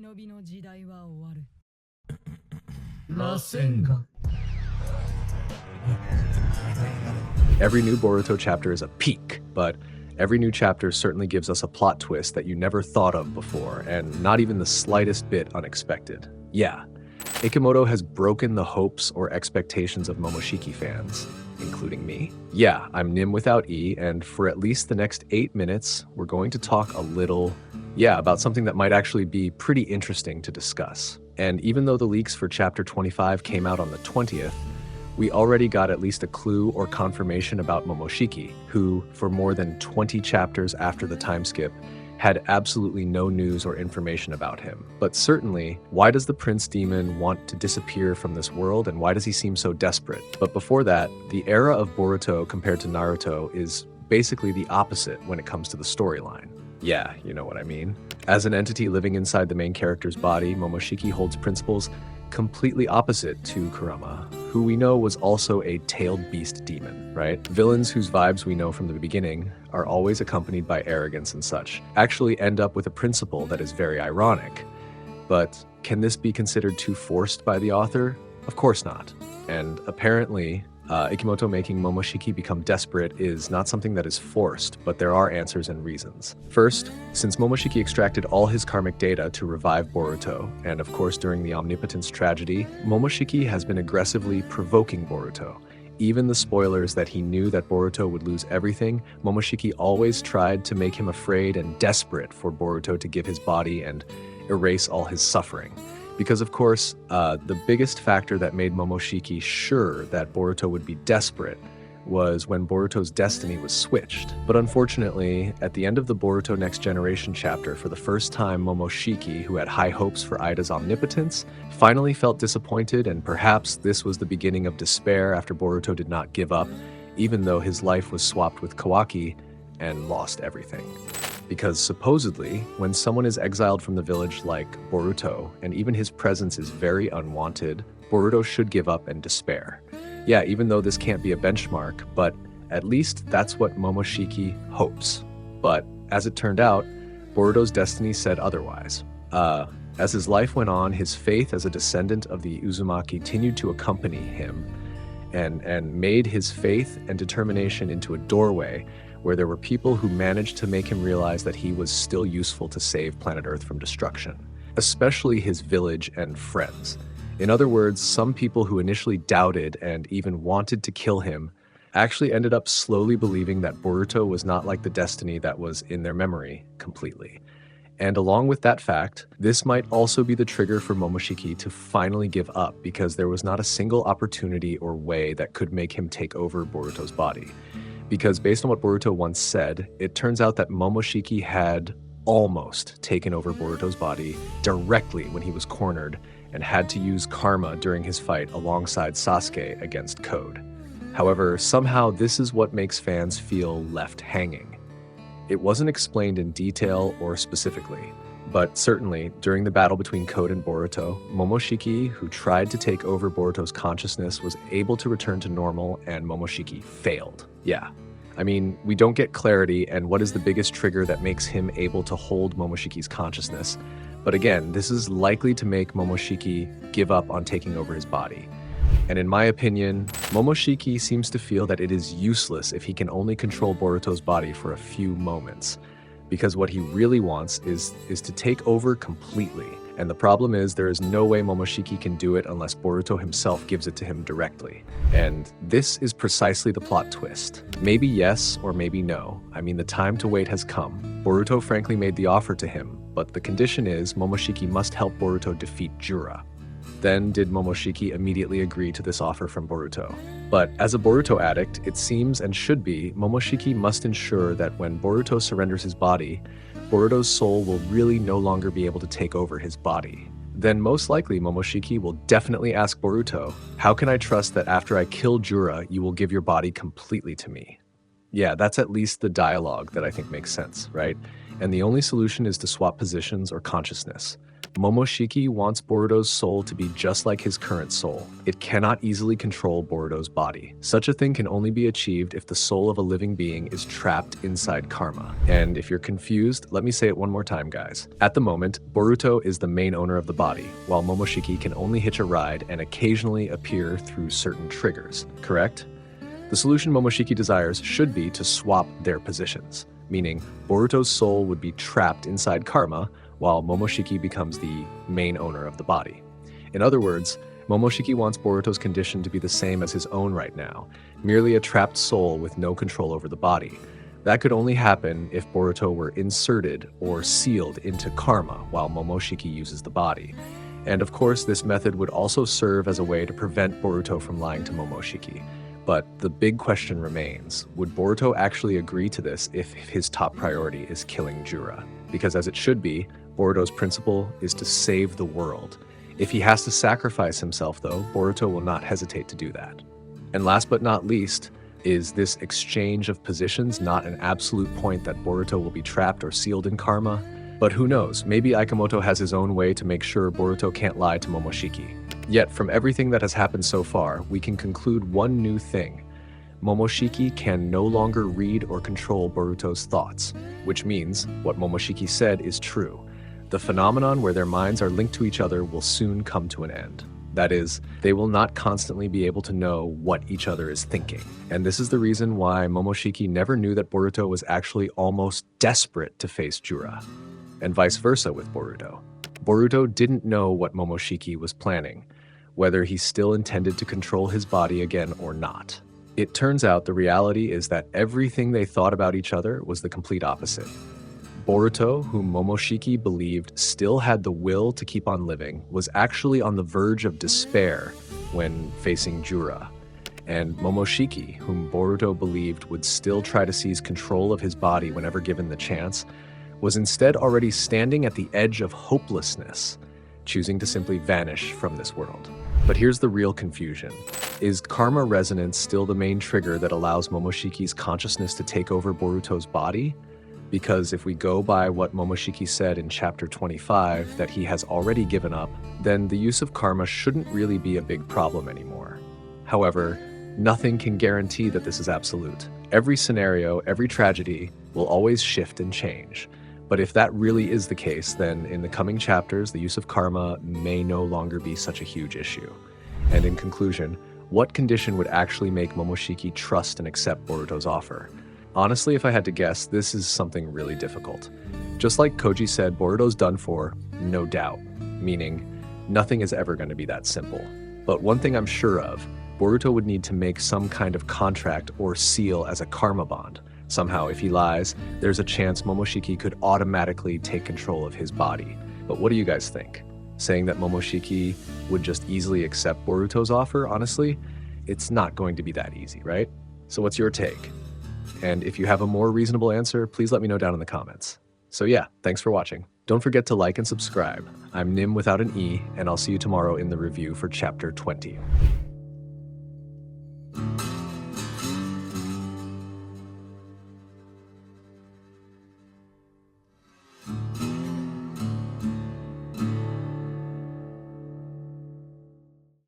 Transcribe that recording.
Every new Boruto chapter is a peak, but every new chapter certainly gives us a plot twist that you never thought of before, and not even the slightest bit unexpected. Yeah, Ikemoto has broken the hopes or expectations of Momoshiki fans, including me. Yeah, I'm Nim without E, and for at least the next 8 minutes, we're going to talk a little, about something that might actually be pretty interesting to discuss. And even though the leaks for chapter 25 came out on the 20th, we already got at least a clue or confirmation about Momoshiki, who, for more than 20 chapters after the time skip, had absolutely no news or information about him. But certainly, why does the Prince Demon want to disappear from this world, and why does he seem so desperate? But before that, the era of Boruto compared to Naruto is basically the opposite when it comes to the storyline. Yeah, you know what I mean. As an entity living inside the main character's body, Momoshiki holds principles completely opposite to Kurama, who we know was also a tailed beast demon, right? Villains whose vibes we know from the beginning are always accompanied by arrogance and such, actually end up with a principle that is very ironic. But can this be considered too forced by the author? Of course not. And apparently, Ikemoto making Momoshiki become desperate is not something that is forced, but there are answers and reasons. First, since Momoshiki extracted all his karmic data to revive Boruto, and of course during the Omnipotence tragedy, Momoshiki has been aggressively provoking Boruto. Even the spoilers that he knew that Boruto would lose everything, Momoshiki always tried to make him afraid and desperate for Boruto to give his body and erase all his suffering. Because of course, the biggest factor that made Momoshiki sure that Boruto would be desperate was when Boruto's destiny was switched. But unfortunately, at the end of the Boruto Next Generation chapter, for the first time, Momoshiki, who had high hopes for Ida's omnipotence, finally felt disappointed, and perhaps this was the beginning of despair after Boruto did not give up, even though his life was swapped with Kawaki and lost everything. Because supposedly, when someone is exiled from the village like Boruto, and even his presence is very unwanted, Boruto should give up and despair. Yeah, even though this can't be a benchmark, but at least that's what Momoshiki hopes. But as it turned out, Boruto's destiny said otherwise. As his life went on, his faith as a descendant of the Uzumaki continued to accompany him, and made his faith and determination into a doorway where there were people who managed to make him realize that he was still useful to save planet Earth from destruction, especially his village and friends. In other words, some people who initially doubted and even wanted to kill him actually ended up slowly believing that Boruto was not like the destiny that was in their memory completely. And along with that fact, this might also be the trigger for Momoshiki to finally give up, because there was not a single opportunity or way that could make him take over Boruto's body. Because based on what Boruto once said, it turns out that Momoshiki had almost taken over Boruto's body directly when he was cornered and had to use karma during his fight alongside Sasuke against Code. However, somehow this is what makes fans feel left hanging. It wasn't explained in detail or specifically, but certainly during the battle between Code and Boruto, Momoshiki, who tried to take over Boruto's consciousness, was able to return to normal, and Momoshiki failed. Yeah. I mean, we don't get clarity and what is the biggest trigger that makes him able to hold Momoshiki's consciousness. But again, this is likely to make Momoshiki give up on taking over his body. And in my opinion, Momoshiki seems to feel that it is useless if he can only control Boruto's body for a few moments, because what he really wants is to take over completely. And the problem is, there is no way Momoshiki can do it unless Boruto himself gives it to him directly. And this is precisely the plot twist. Maybe yes, or maybe no. I mean, the time to wait has come. Boruto frankly made the offer to him, but the condition is Momoshiki must help Boruto defeat Jura. Then did Momoshiki immediately agree to this offer from Boruto. But as a Boruto addict, it seems and should be, Momoshiki must ensure that when Boruto surrenders his body, Boruto's soul will really no longer be able to take over his body. Then most likely Momoshiki will definitely ask Boruto, "How can I trust that after I kill Jura, you will give your body completely to me?" Yeah, that's at least the dialogue that I think makes sense, right? And the only solution is to swap positions or consciousness. Momoshiki wants Boruto's soul to be just like his current soul. It cannot easily control Boruto's body. Such a thing can only be achieved if the soul of a living being is trapped inside karma. And if you're confused, let me say it one more time, guys. At the moment, Boruto is the main owner of the body, while Momoshiki can only hitch a ride and occasionally appear through certain triggers, correct? The solution Momoshiki desires should be to swap their positions, meaning Boruto's soul would be trapped inside karma, while Momoshiki becomes the main owner of the body. In other words, Momoshiki wants Boruto's condition to be the same as his own right now, merely a trapped soul with no control over the body. That could only happen if Boruto were inserted or sealed into karma while Momoshiki uses the body. And of course, this method would also serve as a way to prevent Boruto from lying to Momoshiki. But the big question remains, would Boruto actually agree to this if his top priority is killing Jura? Because as it should be, Boruto's principle is to save the world. If he has to sacrifice himself, though, Boruto will not hesitate to do that. And last but not least, is this exchange of positions not an absolute point that Boruto will be trapped or sealed in karma? But who knows, maybe Aikamoto has his own way to make sure Boruto can't lie to Momoshiki. Yet, from everything that has happened so far, we can conclude one new thing. Momoshiki can no longer read or control Boruto's thoughts, which means what Momoshiki said is true. The phenomenon where their minds are linked to each other will soon come to an end. That is, they will not constantly be able to know what each other is thinking. And this is the reason why Momoshiki never knew that Boruto was actually almost desperate to face Jura, and vice versa with Boruto. Boruto didn't know what Momoshiki was planning, whether he still intended to control his body again or not. It turns out the reality is that everything they thought about each other was the complete opposite. Boruto, whom Momoshiki believed still had the will to keep on living, was actually on the verge of despair when facing Jura. And Momoshiki, whom Boruto believed would still try to seize control of his body whenever given the chance, was instead already standing at the edge of hopelessness, choosing to simply vanish from this world. But here's the real confusion. Is karma resonance still the main trigger that allows Momoshiki's consciousness to take over Boruto's body? Because if we go by what Momoshiki said in chapter 25, that he has already given up, then the use of karma shouldn't really be a big problem anymore. However, nothing can guarantee that this is absolute. Every scenario, every tragedy will always shift and change. But if that really is the case, then in the coming chapters, the use of karma may no longer be such a huge issue. And in conclusion, what condition would actually make Momoshiki trust and accept Boruto's offer? Honestly, if I had to guess, this is something really difficult. Just like Koji said, Boruto's done for, no doubt, meaning nothing is ever going to be that simple. But one thing I'm sure of, Boruto would need to make some kind of contract or seal as a karma bond. Somehow, if he lies, there's a chance Momoshiki could automatically take control of his body. But what do you guys think? Saying that Momoshiki would just easily accept Boruto's offer, honestly, it's not going to be that easy, right? So what's your take? And if you have a more reasonable answer, please let me know down in the comments. So yeah, thanks for watching. Don't forget to like and subscribe. I'm Nim without an E, and I'll see you tomorrow in the review for chapter 20.